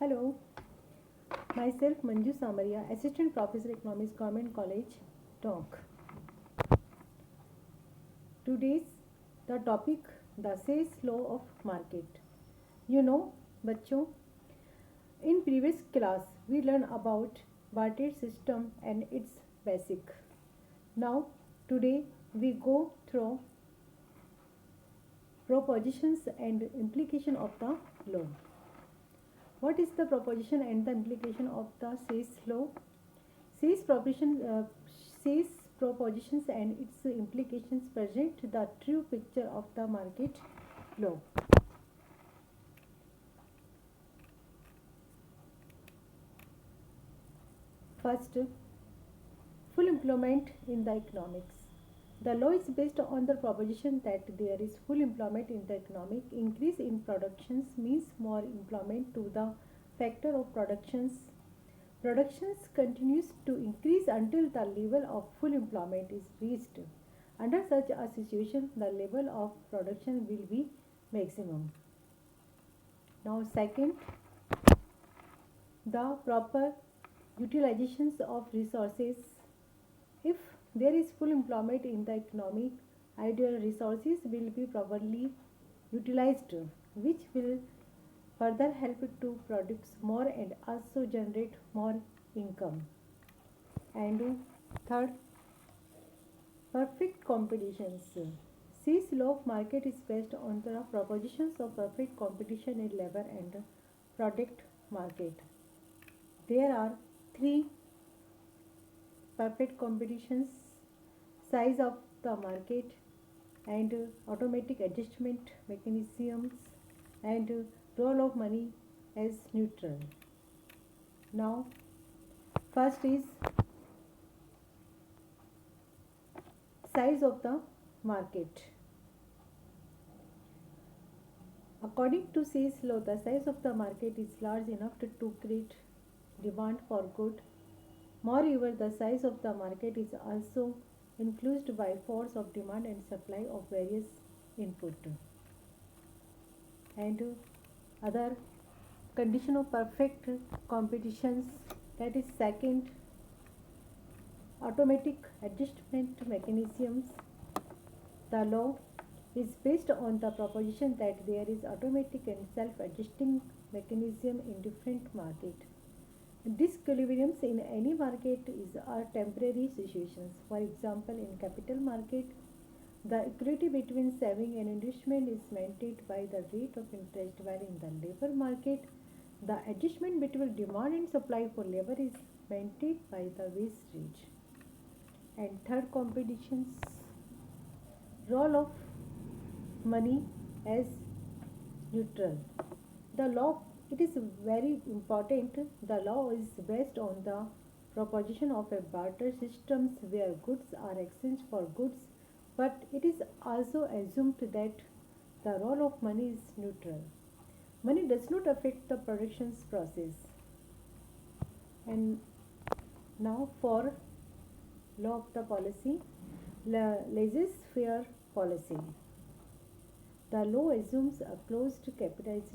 Hello, myself Manju Samaria, Assistant Professor Economics, Government College, Talk. Today's the topic the sales law of market. You know, बच्चों, in previous class we learned about barter system and its basic. Now today we go through propositions and implication of the law. What is the proposition and the implication of the sales law? Sales proposition, sales propositions and its implications present the true picture of the market law. First, full employment in the economics. The law is based on the proposition that there is full employment in the economic. Increase in productions means more employment to the factor of productions. Productions continues to increase until the level of full employment is reached. Under such a situation, the level of production will be maximum. Now, second, the proper utilizations of resources. If there is full employment in the economy, ideal resources will be properly utilized, which will further help to produce more and also generate more income. And third, perfect competitions. C's law of market is based on the propositions of perfect competition in labor and product market. There are three perfect competitions: size of the market and automatic adjustment mechanisms and role of money as neutral. Now, first is size of the market. According to Say's law, the size of the market is large enough to create demand for good. Moreover, the size of the market is also influenced by force of demand and supply of various input and other condition of perfect competitions. That is second, automatic adjustment mechanisms. The law is based on the proposition that there is automatic and self-adjusting mechanism in different market. Disequilibriums in any market is are temporary situations. For example, in capital market, the equity between saving and investment is maintained by the rate of interest, while in the labor market, the adjustment between demand and supply for labor is maintained by the wage rate. And third, competitions, role of money as neutral. The law, it is very important. The law is based on the proposition of a barter systems where goods are exchanged for goods, but it is also assumed that the role of money is neutral. Money does not affect the production's process. And now for law of the policy, laissez-faire policy. The law assumes a closed capitalist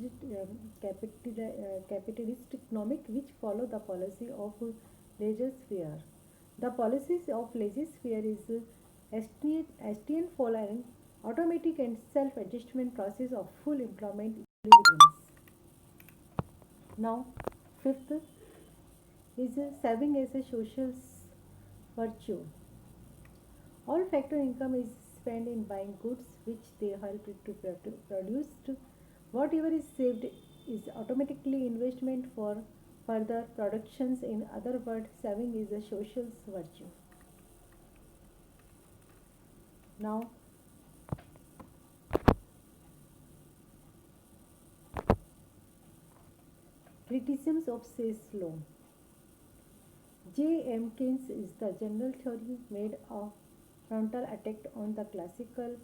economic which follow the policy of laissez-faire. The policies of laissez-faire is Estienne following automatic and self-adjustment process of full employment equilibriums. Now, fifth is saving as a social virtue. All factor income is spent in buying goods which they help it to produce. Whatever is saved is automatically investment for further productions. In other words, saving is a social virtue. Now, criticisms of Say's law. J. M. Keynes is the general theory made a frontal attack on the classical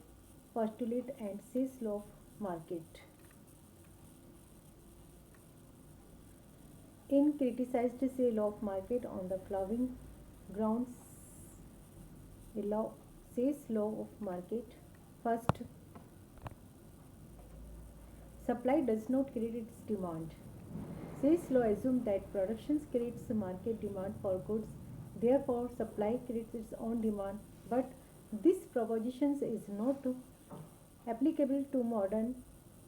postulate and Say's law of market. In criticized Say's law of market on the following grounds: Say's law of market. First, supply does not create its demand. Say's law assumes that production creates market demand for goods, therefore supply creates its own demand. But this proposition is not applicable to modern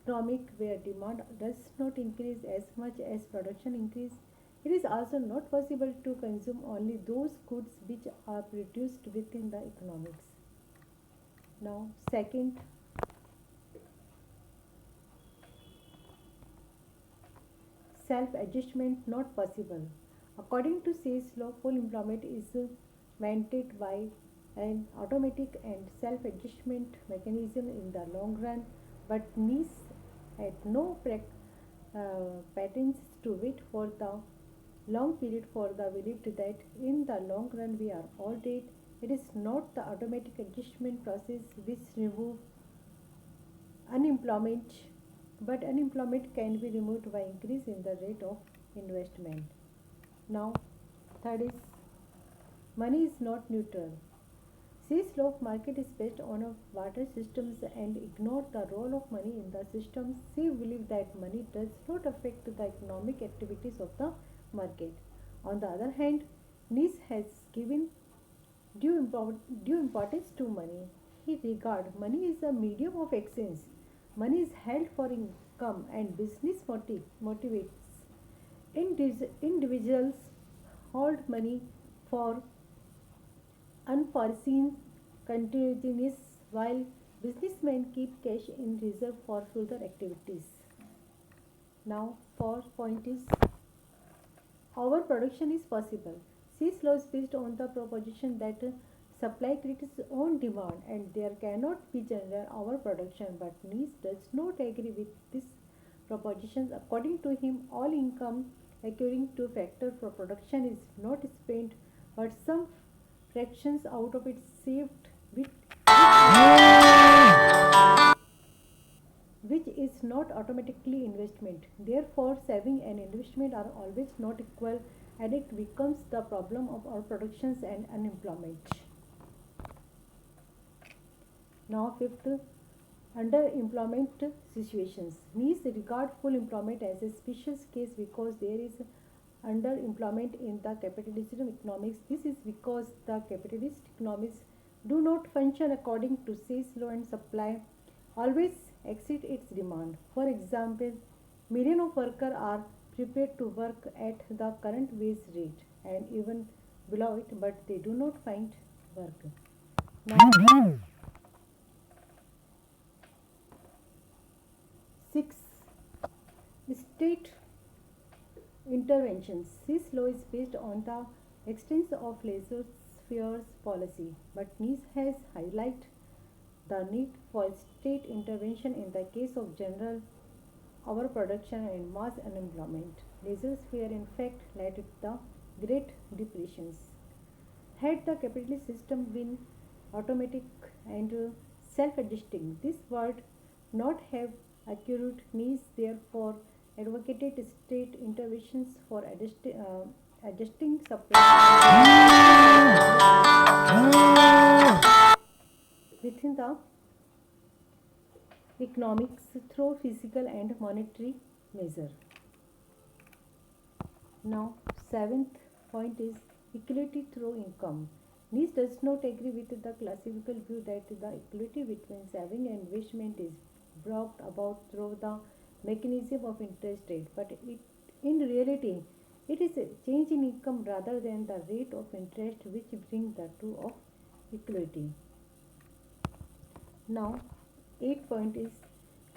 economic where demand does not increase as much as production increase. It is also not possible to consume only those goods which are produced within the economics. Now, second, self-adjustment not possible. According to Say's law, full employment is maintained by an automatic and self-adjustment mechanism in the long run, but needs had no patents to wait for the long period for the belief that in the long run we are all dead. It is not the automatic adjustment process which remove unemployment, but unemployment can be removed by increase in the rate of investment. Now, third is money is not neutral. Say's law of market is based on a barter systems and ignore the role of money in the system. Say believe that money does not affect the economic activities of the market. On the other hand, Nice has given due importance to money. He regard money is a medium of exchange. Money is held for income and business motivates. Individuals hold money for unforeseen contingencies while businessmen keep cash in reserve for further activities. Now, fourth point is overproduction is possible. This law is based on the proposition that supply creates its own demand and there cannot be general overproduction. But Nice does not agree with this proposition. According to him, all income accruing to factor for production is not spent, but some fractions out of it saved, which is not automatically investment. Therefore, saving and investment are always not equal, and it becomes the problem of our productions and unemployment. Now, fifth, underemployment situations. Needs regard full employment as a special case because there is underemployment in the capitalist economics. This is because the capitalist economics do not function according to Say's law and supply always exceed its demand. For example, millions of workers are prepared to work at the current wage rate and even below it, but they do not find work. Now, six, state interventions. This law is based on the extent of laissez-faire policy, but Nice has highlighted the need for state intervention in the case of general overproduction and mass unemployment. Laissez-faire in fact led to the Great Depressions. Had the capitalist system been automatic and self-adjusting, this would not have occurred. Nice therefore advocated state interventions for adjusting supply within the economics through physical and monetary measure. Now, seventh point is equality through income. Nice does not agree with the classical view that the equality between saving and investment is brought about through the mechanism of interest rate, but in reality, it is a change in income rather than the rate of interest which bring the two of equality. Now, 8 point is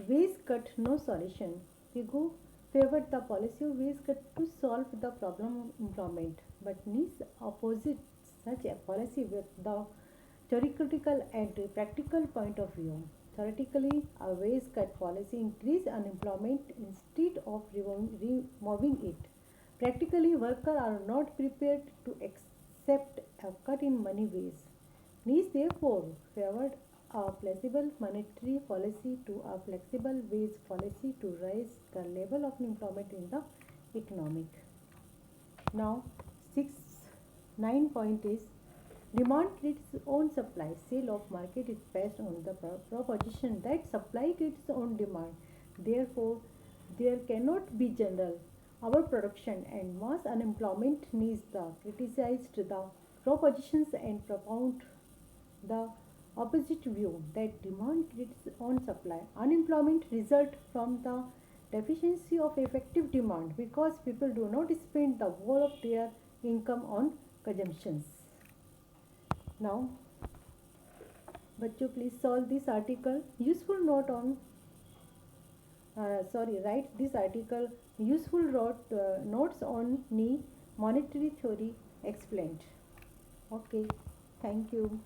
wage cut no solution. Pigou favored the policy of wage cut to solve the problem of employment, but Nice opposite such a policy with the theoretical and practical point of view. Theoretically, a wage cut policy increases unemployment instead of removing it. Practically, workers are not prepared to accept a cut in money wage. Nice therefore favored a flexible monetary policy to a flexible wage policy to raise the level of employment in the economic. Now, 6 9 point is demand creates its own supply. Sale of market is based on the proposition that supply creates its own demand. Therefore, there cannot be general our production and mass unemployment needs the criticized the propositions and propound the opposite view that demand creates on supply. Unemployment results from the deficiency of effective demand because people do not spend the whole of their income on consumptions. Now, बच्चों please solve this article. Useful note on write this article. Useful notes on monetary theory explained. Okay, thank you.